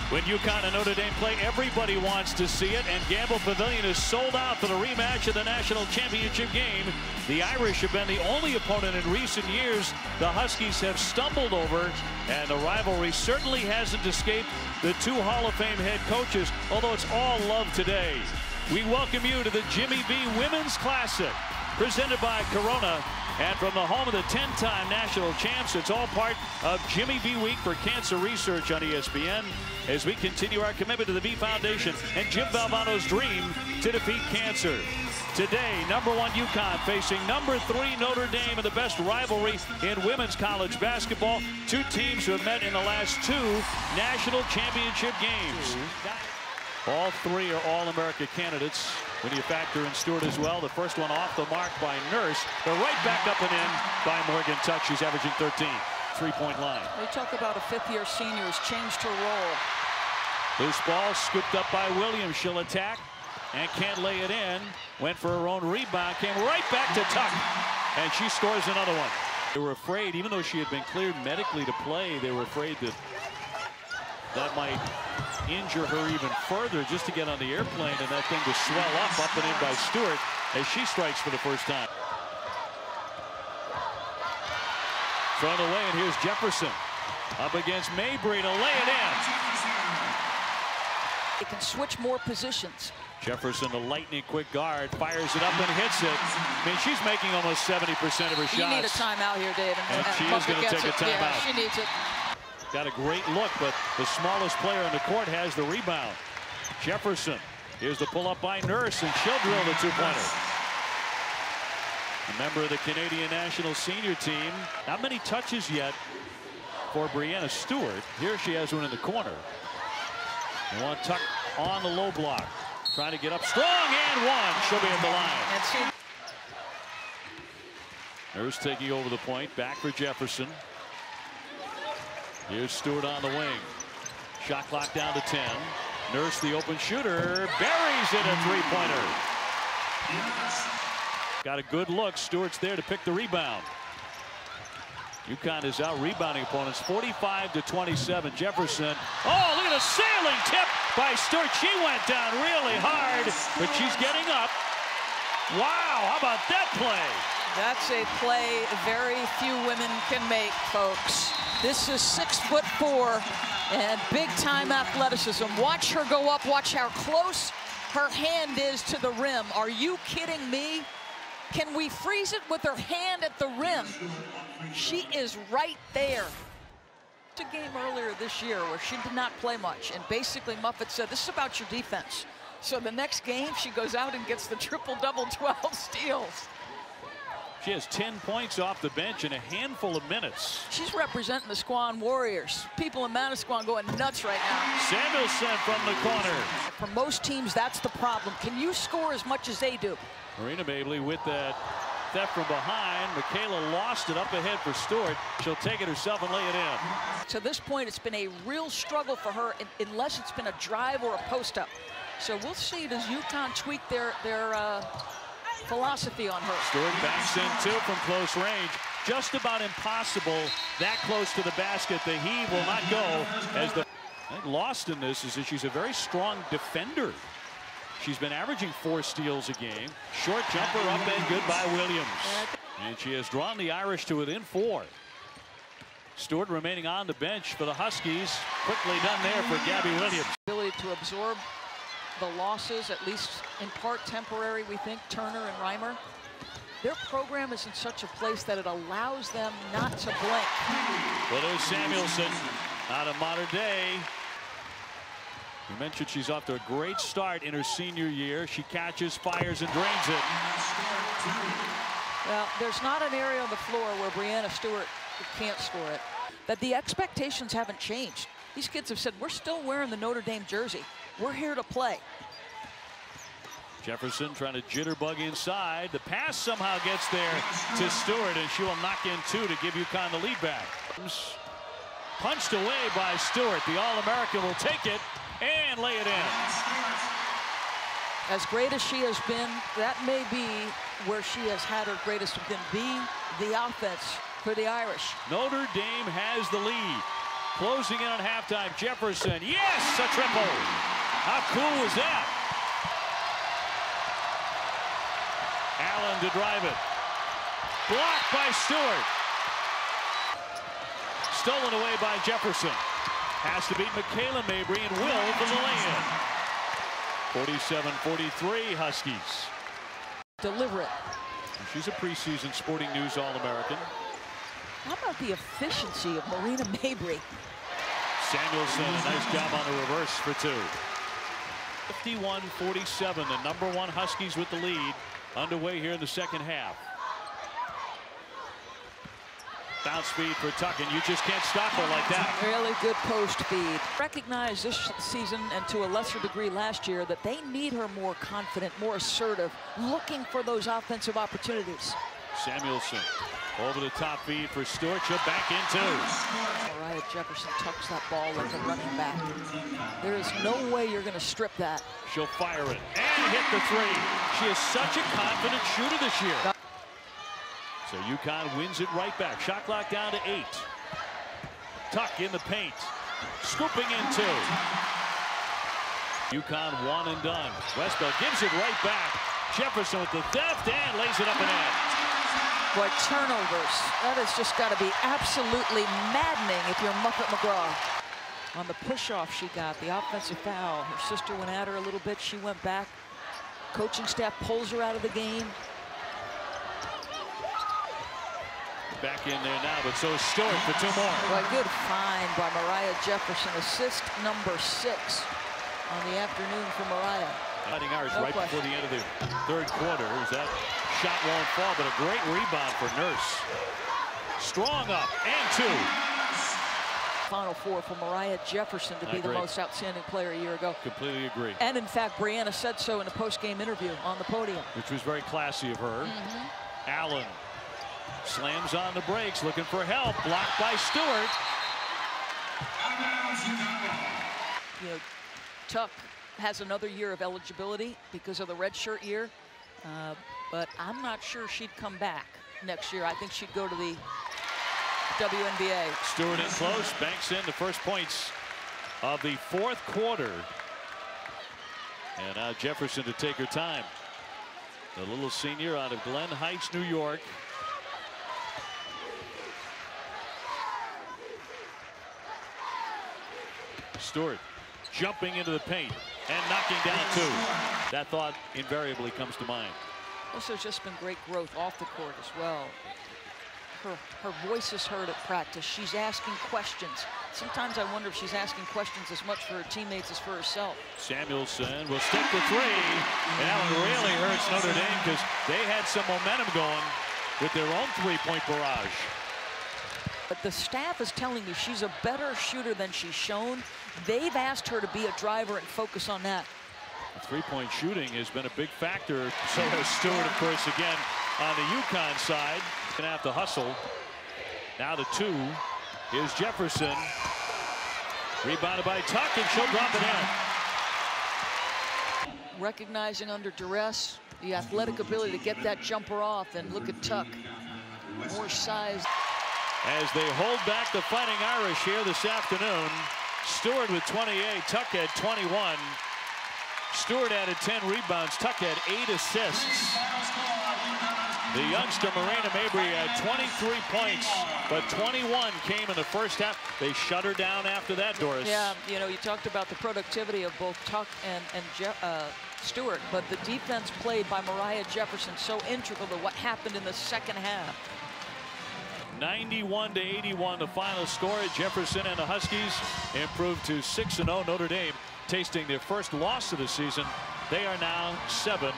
When UConn and Notre Dame play, everybody wants to see it, and Gamble Pavilion is sold out for the rematch of the national championship game. The Irish have been the only opponent in recent years the Huskies have stumbled over, and the rivalry certainly hasn't escaped the two Hall of Fame head coaches, although it's all love today. We welcome you to the Jimmy B Women's Classic, presented by Corona. And from the home of the 10-time national champs, it's all part of Jimmy B Week for Cancer Research on ESPN as we continue our commitment to the B Foundation and Jim Valvano's dream to defeat cancer. Today, #1 UConn facing #3 Notre Dame in the best rivalry in women's college basketball. Two teams who have met in the last two national championship games. All three are All-America candidates when you factor in Stewart as well. The first one off the mark by Nurse, but right back up and in by Morgan Tuck. She's averaging 13. Three-point line. We talk about a fifth-year senior who's changed her role. Loose ball scooped up by Williams. She'll attack and can't lay it in. Went for her own rebound. Came right back to Tuck, and she scores another one. They were afraid, even though she had been cleared medically to play, they were afraid that might injure her even further just to get on the airplane and that thing to swell up and in by Stewart as she strikes for the first time. Thrown away, and here's Jefferson up against Mabry to lay it in. They can switch more positions. Jefferson, the lightning quick guard, fires it up and hits it. I mean, she's making almost 70% of her shots. You need a timeout here, Dave. And she is going to take a timeout. Yeah, she needs it. Got a great look, but the smallest player on the court has the rebound. Jefferson. Here's the pull-up by Nurse, and she'll drill the two-pointer. A member of the Canadian national senior team. Not many touches yet for Brianna Stewart. Here she has one in the corner. And one Tuck on the low block. Trying to get up strong, and one. She'll be at the line. Nurse taking over the point. Back for Jefferson. Here's Stewart on the wing. Shot clock down to 10. Nurse, the open shooter, buries it, a three-pointer. Got a good look. Stewart's there to pick the rebound. UConn is out rebounding opponents 45-27. Jefferson. Oh, look at a sailing tip by Stewart. She went down really hard, but she's getting up. Wow, how about that play? That's a play very few women can make, folks. This is 6'4" and big-time athleticism. Watch her go up. Watch how close her hand is to the rim. Are you kidding me? Can we freeze it with her hand at the rim? She is right there. It's a game earlier this year where she did not play much, and basically Muffet said, this is about your defense. So the next game, she goes out and gets the triple-double, 12 steals. She has 10 points off the bench in a handful of minutes. She's representing the Squan Warriors. People in Manasquan going nuts right now. Samuelson from the corner. For most teams, that's the problem. Can you score as much as they do? Marina Mabley with that theft from behind. Michaela lost it up ahead for Stewart. She'll take it herself and lay it in. To this point, it's been a real struggle for her unless it's been a drive or a post-up. So we'll see, does UConn tweak their philosophy on her? Stewart backs in, too, from close range. Just about impossible that close to the basket. The heave will not go as the lost in this is that she's a very strong defender. She's been averaging 4 steals a game. Short jumper up and good by Williams. And she has drawn the Irish to within 4. Stewart remaining on the bench for the Huskies. Quickly done there for Gabby Williams. Ability to absorb the losses, at least in part temporary, we think, Turner and Reimer. Their program is in such a place that it allows them not to blink. Well, there's Samuelson out of Mater Dei. We mentioned she's off to a great start in her senior year. She catches, fires, and drains it. Well, there's not an area on the floor where Brianna Stewart can't score it. That the expectations haven't changed. These kids have said, we're still wearing the Notre Dame jersey. We're here to play. Jefferson trying to jitterbug inside. The pass somehow gets there to Stewart, and she will knock in 2 to give UConn the lead back. Punched away by Stewart. The All-American will take it and lay it in. As great as she has been, that may be where she has had her greatest win, be the offense for the Irish. Notre Dame has the lead. Closing in on halftime, Jefferson. Yes, a triple. How cool was that? Allen to drive it. Blocked by Stewart. Stolen away by Jefferson. Has to beat Michaela Mabry and will for the lay-in. 47-43 Huskies. Deliver it. She's a preseason Sporting News All-American. How about the efficiency of Marina Mabry? Samuelson, a nice job on the reverse for two. 51-47, the #1 Huskies with the lead. Underway here in the second half. Bounce speed for Tuck, and you just can't stop her like that. Really good post feed. Recognize this season, and to a lesser degree last year, that they need her more confident, more assertive, looking for those offensive opportunities. Samuelson over the top feed for Stewart. She'll back in two. Mariah Jefferson tucks that ball like a running back. There is no way you're going to strip that. She'll fire it and hit the three. She is such a confident shooter this year. So UConn wins it right back. Shot clock down to 8. Tuck in the paint. Scooping in two. UConn one and done. Westbell gives it right back. Jefferson with the theft and lays it up and in. Boy, turnovers. That has just got to be absolutely maddening if you're Muffet McGraw. On the push-off she got, the offensive foul. Her sister went at her a little bit. She went back. Coaching staff pulls her out of the game. Back in there now, but so is Stewart for two more. Well, good find by Mariah Jefferson. Assist number 6 on the afternoon for Mariah. Fighting Irish right before the end of the third quarter. That shot won't fall, but a great rebound for Nurse. Strong up and two. Final 4 for Mariah Jefferson to be the most outstanding player a year ago. Completely agree. And in fact, Brianna said so in a post-game interview on the podium. Which was very classy of her. Allen slams on the brakes, looking for help. Blocked by Stewart. You know, Tuck has another year of eligibility because of the redshirt year, but I'm not sure she'd come back next year. I think she'd go to the WNBA. Stewart in close, banks in the first points of the fourth quarter. And now Jefferson to take her time. The little senior out of Glen Heights, New York. Stewart jumping into the paint and knocking down two. That thought invariably comes to mind. Also just been great growth off the court as well. Her voice is heard at practice. She's asking questions. Sometimes I wonder if she's asking questions as much for her teammates as for herself. Samuelson will stick the three. And that one really hurts Notre Dame because they had some momentum going with their own three-point barrage. But the staff is telling me she's a better shooter than she's shown. They've asked her to be a driver and focus on that. Three-point shooting has been a big factor. So has Stewart, of course, again on the UConn side. Gonna have to hustle. Now to two. Here's Jefferson. Rebounded by Tuck, and she'll drop it in. Recognizing under duress, the athletic ability to get that jumper off, and look at Tuck. More size. As they hold back the Fighting Irish here this afternoon. Stewart with 28, Tuck had 21. Stewart added 10 rebounds, Tuck had 8 assists. The youngster Marina Mabry had 23 points, but 21 came in the first half. They shut her down after that, Doris. Yeah, you know, you talked about the productivity of both Tuck and Stewart, but the defense played by Mariah Jefferson so integral to what happened in the second half. 91-81 the final score. Jefferson and the Huskies improved to 6-0. Notre Dame tasting their first loss of the season. They are now 7-1.